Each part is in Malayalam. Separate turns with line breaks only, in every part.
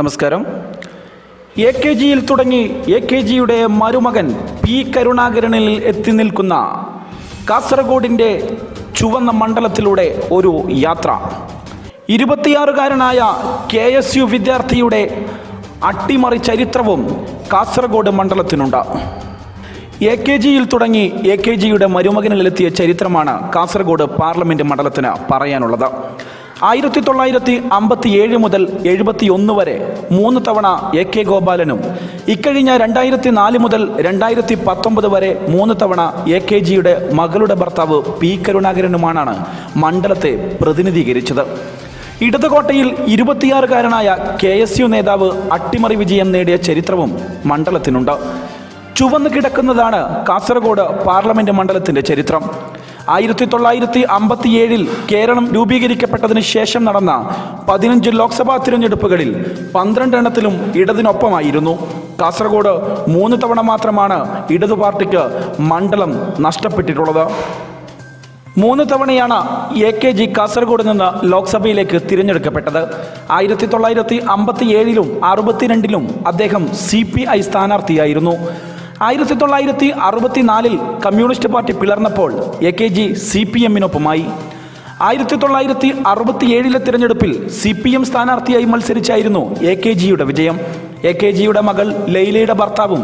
നമസ്കാരം. AKGയിൽ തുടങ്ങി AKGയുടെ മരുമകൻ പി കരുണാകരനിൽ എത്തി നിൽക്കുന്ന കാസർഗോഡിൻ്റെ ചുവന്ന മണ്ഡലത്തിലൂടെ ഒരു യാത്ര. 26കാരനായ KSU വിദ്യാർത്ഥിയുടെ അട്ടിമറി ചരിത്രവും കാസർഗോഡ് മണ്ഡലത്തിനുണ്ട്. AKGയിൽ തുടങ്ങി AKGയുടെ മരുമകനിലെത്തിയ ചരിത്രമാണ് കാസർഗോഡ് പാർലമെൻറ്റ് മണ്ഡലത്തിന് പറയാനുള്ളത്. 1957 മുതൽ 71 വരെ 3 തവണ AK ഗോപാലനും ഇക്കഴിഞ്ഞ 2004 മുതൽ 2019 വരെ 3 തവണ AKGയുടെ മകളുടെ ഭർത്താവ് പി കരുണാകരനുമാണ് മണ്ഡലത്തെ പ്രതിനിധീകരിച്ചത്. ഇടതുകോട്ടയിൽ 26കാരനായ KSU നേതാവ് അട്ടിമറി വിജയം നേടിയ ചരിത്രവും മണ്ഡലത്തിനുണ്ട്. ചുവന്ന് കിടക്കുന്നതാണ് കാസർഗോഡ് പാർലമെൻറ്റ് മണ്ഡലത്തിൻ്റെ ചരിത്രം. 1957 കേരളം രൂപീകരിക്കപ്പെട്ടതിന് ശേഷം നടന്ന 15 ലോക്സഭാ തിരഞ്ഞെടുപ്പുകളിൽ 12 എണ്ണത്തിലും ഇടതിനൊപ്പമായിരുന്നു. കാസർഗോഡ് 3 തവണ മാത്രമാണ് ഇടതു പാർട്ടിക്ക് മണ്ഡലം നഷ്ടപ്പെട്ടിട്ടുള്ളത്. 3 തവണയാണ് AKG കാസർഗോഡ് നിന്ന് ലോക്സഭയിലേക്ക് തിരഞ്ഞെടുക്കപ്പെട്ടത്. 1957 62 അദ്ദേഹം CPI സ്ഥാനാർത്ഥിയായിരുന്നു. 1964 കമ്മ്യൂണിസ്റ്റ് പാർട്ടി പിളർന്നപ്പോൾ AKG CPM-നൊപ്പമായി. 1967 തിരഞ്ഞെടുപ്പിൽ CPM സ്ഥാനാർത്ഥിയായി മത്സരിച്ചായിരുന്നു AKGയുടെ വിജയം. AKGയുടെ മകൾ ലൈലയുടെ ഭർത്താവും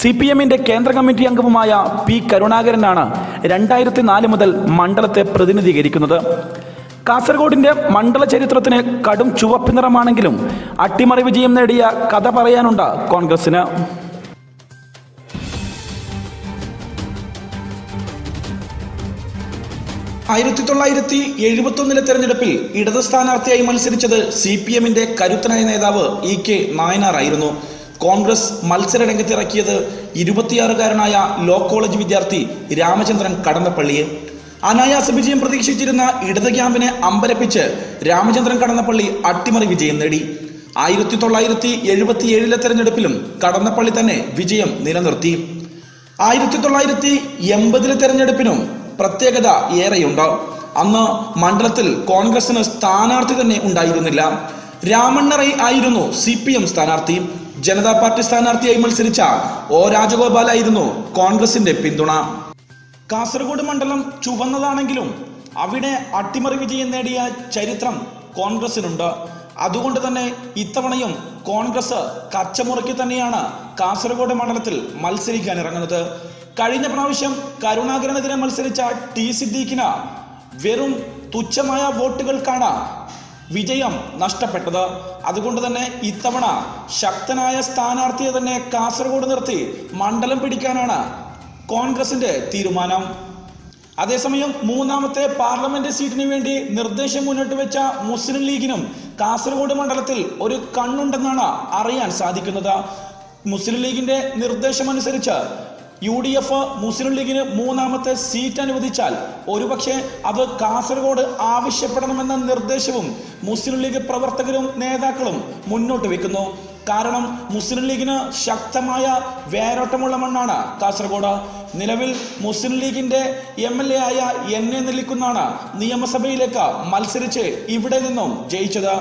CPM-ന്റെ കേന്ദ്ര കമ്മിറ്റി അംഗവുമായ പി കരുണാകരനാണ് 2004 മുതൽ മണ്ഡലത്തെ പ്രതിനിധീകരിക്കുന്നത്. കാസർഗോഡിൻ്റെ മണ്ഡല ചരിത്രത്തിന് കടും ചുവപ്പ് നിറമാണെങ്കിലും അട്ടിമറി വിജയം നേടിയ കഥ പറയാനുണ്ട് കോൺഗ്രസിന്. 1971 തെരഞ്ഞെടുപ്പിൽ ഇടത് സ്ഥാനാർത്ഥിയായി മത്സരിച്ചത് CPM-ന്റെ കരുത്തനായ നേതാവ് EK നായനാർ ആയിരുന്നു. കോൺഗ്രസ് മത്സരരംഗത്തിറക്കിയത് 26കാരനായ ലോ കോളേജ് വിദ്യാർത്ഥി രാമചന്ദ്രൻ കടന്നപ്പള്ളിയെ. അനായാസ വിജയം പ്രതീക്ഷിച്ചിരുന്ന ഇടത് ക്യാമ്പിനെ അമ്പരപ്പിച്ച് രാമചന്ദ്രൻ കടന്നപ്പള്ളി അട്ടിമറി വിജയം നേടി. 1977 തെരഞ്ഞെടുപ്പിലും കടന്നപ്പള്ളി തന്നെ വിജയം നിലനിർത്തി. 1980 തെരഞ്ഞെടുപ്പിനും പ്രത്യേകത ഏറെയുണ്ട്. അന്ന് മണ്ഡലത്തിൽ കോൺഗ്രസിന് സ്ഥാനാർത്ഥി തന്നെ ഉണ്ടായിരുന്നില്ല. രാമണ്ണ റൈ ആയിരുന്നു CPM സ്ഥാനാർത്ഥി. ജനതാ പാർട്ടി സ്ഥാനാർത്ഥിയായി മത്സരിച്ച O രാജഗോപാലായിരുന്നു കോൺഗ്രസിന്റെ പിന്തുണ. കാസർഗോഡ് മണ്ഡലം ചുവന്നതാണെങ്കിലും അവിടെ അട്ടിമറി വിജയം നേടിയ ചരിത്രം കോൺഗ്രസിനുണ്ട്. അതുകൊണ്ട് തന്നെ ഇത്തവണയും കോൺഗ്രസ് കച്ചമുറയ്ക്ക് തന്നെയാണ് കാസർഗോഡ് മണ്ഡലത്തിൽ മത്സരിക്കാൻ ഇറങ്ങുന്നത്. കഴിഞ്ഞ പ്രാവശ്യം കരുണാകരനെതിരെ മത്സരിച്ച T സിദ്ദീഖിന് വെറും തുച്ഛമായ വോട്ടുകൾക്കാണ് വിജയം നഷ്ടപ്പെട്ടത്. അതുകൊണ്ട് തന്നെ ഇത്തവണ ശക്തനായ സ്ഥാനാർത്ഥിയെ തന്നെ കാസർഗോഡ് നിർത്തി മണ്ഡലം പിടിക്കാനാണ് കോൺഗ്രസിന്റെ തീരുമാനം. അതേസമയം 3ാമത്തെ പാർലമെന്റ് സീറ്റിന് വേണ്ടി നിർദ്ദേശം മുന്നോട്ട് വെച്ച മുസ്ലിം ലീഗിനും കാസർഗോഡ് മണ്ഡലത്തിൽ ഒരു കണ്ണുണ്ടെന്നാണ് അറിയാൻ സാധിക്കുന്നത്. മുസ്ലിം ലീഗിന്റെ നിർദ്ദേശമനുസരിച്ച് UDF മുസ്ലിം ലീഗിന് 3ാമത്തെ സീറ്റ് അനുവദിച്ചാൽ ഒരുപക്ഷെ അത് കാസർഗോഡ് ആവശ്യപ്പെടണമെന്ന നിർദ്ദേശവും മുസ്ലിം ലീഗ് പ്രവർത്തകരും നേതാക്കളും മുന്നോട്ട് വെക്കുന്നു. കാരണം മുസ്ലിം ലീഗിന് ശക്തമായ വേരോട്ടമുള്ള മണ്ണാണ് കാസർഗോഡ്. നിലവിൽ മുസ്ലിം ലീഗിന്റെ MLA ആയ എന്നെ നെല്ലിക്കുന്നാണ് നിയമസഭയിലേക്ക് മത്സരിച്ച് ഇവിടെ നിന്നും ജയിച്ചത്.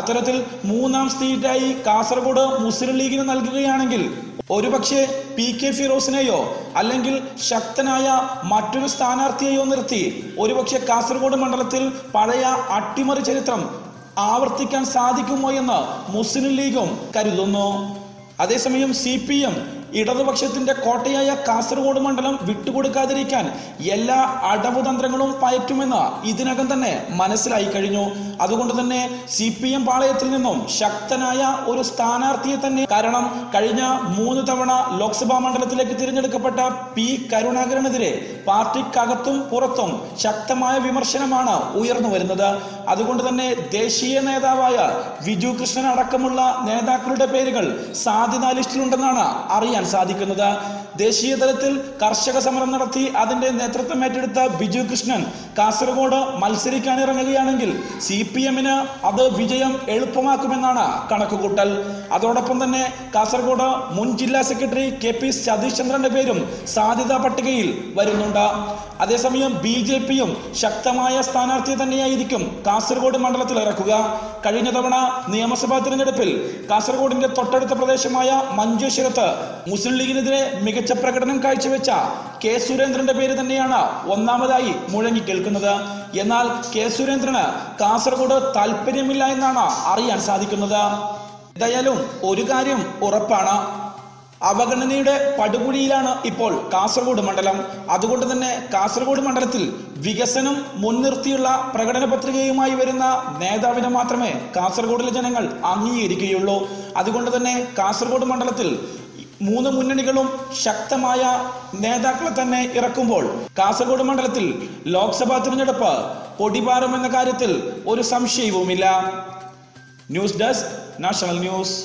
അത്തരത്തിൽ 3ാം സീറ്റായി കാസർഗോഡ് മുസ്ലിം ലീഗിന് നൽകുകയാണെങ്കിൽ ഒരുപക്ഷെ PK ഫിറോസിനെയോ അല്ലെങ്കിൽ ശക്തനായ മറ്റൊരു സ്ഥാനാർത്ഥിയെയോ നിർത്തി ഒരുപക്ഷെ കാസർഗോഡ് മണ്ഡലത്തിൽ പഴയ അട്ടിമറി ചരിത്രം ആവർത്തിക്കാൻ സാധിക്കുമോ എന്ന് മുസ്ലിം ലീഗും കരുതുന്നു. അതേസമയം CPM ഇടതുപക്ഷത്തിന്റെ കോട്ടയായ കാസർഗോഡ് മണ്ഡലം വിട്ടുകൊടുക്കാതിരിക്കാൻ എല്ലാ അടവുതന്ത്രങ്ങളും പയറ്റുമെന്ന് ഇതിനകം തന്നെ മനസ്സിലായി കഴിഞ്ഞു. അതുകൊണ്ട് തന്നെ CPM പാളയത്തിൽ നിന്നും ശക്തനായ ഒരു സ്ഥാനാർത്ഥിയെ തന്നെ, കാരണം കഴിഞ്ഞ 3 തവണ ലോക്സഭാ മണ്ഡലത്തിലേക്ക് തിരഞ്ഞെടുക്കപ്പെട്ട പി കരുണാകരനെതിരെ പാർട്ടിക്കകത്തും പുറത്തും ശക്തമായ വിമർശനമാണ് ഉയർന്നു വരുന്നത്. അതുകൊണ്ട് തന്നെ ദേശീയ നേതാവായ വിജു കൃഷ്ണൻ അടക്കമുള്ള നേതാക്കളുടെ പേരുകൾ സാധ്യതാ ലിസ്റ്റിലുണ്ടെന്നാണ് അറിയാൻ സാധിക്കുന്നത്. ദേശീയ തലത്തിൽ കർഷക സമരം നടത്തി അതിന്റെ നേതൃത്വം ഏറ്റെടുത്ത ബിജു കൃഷ്ണൻ കാസർഗോഡ് മത്സരിക്കാൻ ഇറങ്ങുകയാണെങ്കിൽ CPM-ന് അത് വിജയം എളുപ്പമാക്കുമെന്നാണ് കണക്കുകൂട്ടൽ. അതോടൊപ്പം തന്നെ കാസർഗോഡ് മുൻ ജില്ലാ സെക്രട്ടറി KP സതീഷ് ചന്ദ്രന്റെ പേരും സാധ്യതാ പട്ടികയിൽ വരുന്നുണ്ട്. അതേസമയം BJP-യും ശക്തമായ സ്ഥാനാർത്ഥിയെ തന്നെയായിരിക്കും കാസർഗോഡ് മണ്ഡലത്തിൽ ഇറക്കുക. കഴിഞ്ഞ തവണ നിയമസഭാ തിരഞ്ഞെടുപ്പിൽ കാസർഗോഡിന്റെ തൊട്ടടുത്ത പ്രദേശമായ മഞ്ചേശ്വരത്ത് മുസ്ലിം ലീഗിനെതിരെ മികച്ച പ്രകടനം കാഴ്ചവെച്ച കെ സുരേന്ദ്രന്റെ പേര് തന്നെയാണ് ഒന്നാമതായി മുഴങ്ങിക്കേൾക്കുന്നത്. എന്നാൽ കെ സുരേന്ദ്രന് കാസർഗോഡ് താല്പര്യമില്ല എന്നാണ് അറിയാൻ സാധിക്കുന്നത്. എന്തായാലും ഒരു കാര്യം ഉറപ്പാണ്, അവഗണനയുടെ പടുകുഴിയിലാണ് ഇപ്പോൾ കാസർഗോഡ് മണ്ഡലം. അതുകൊണ്ട് തന്നെ കാസർഗോഡ് മണ്ഡലത്തിൽ വികസനം മുൻനിർത്തിയുള്ള പ്രകടന പത്രികയുമായി വരുന്ന നേതാവിനെ മാത്രമേ കാസർഗോഡിലെ ജനങ്ങൾ അംഗീകരിക്കുകയുള്ളൂ. അതുകൊണ്ട് തന്നെ കാസർഗോഡ് മണ്ഡലത്തിൽ 3 മുന്നണികളും ശക്തമായ നേതാക്കളെ തന്നെ ഇറക്കുമ്പോൾ കാസർഗോഡ് മണ്ഡലത്തിൽ ലോക്സഭാ തിരഞ്ഞെടുപ്പ് പൊടിപാറുമെന്ന കാര്യത്തിൽ ഒരു സംശയവുമില്ല. News desk national news.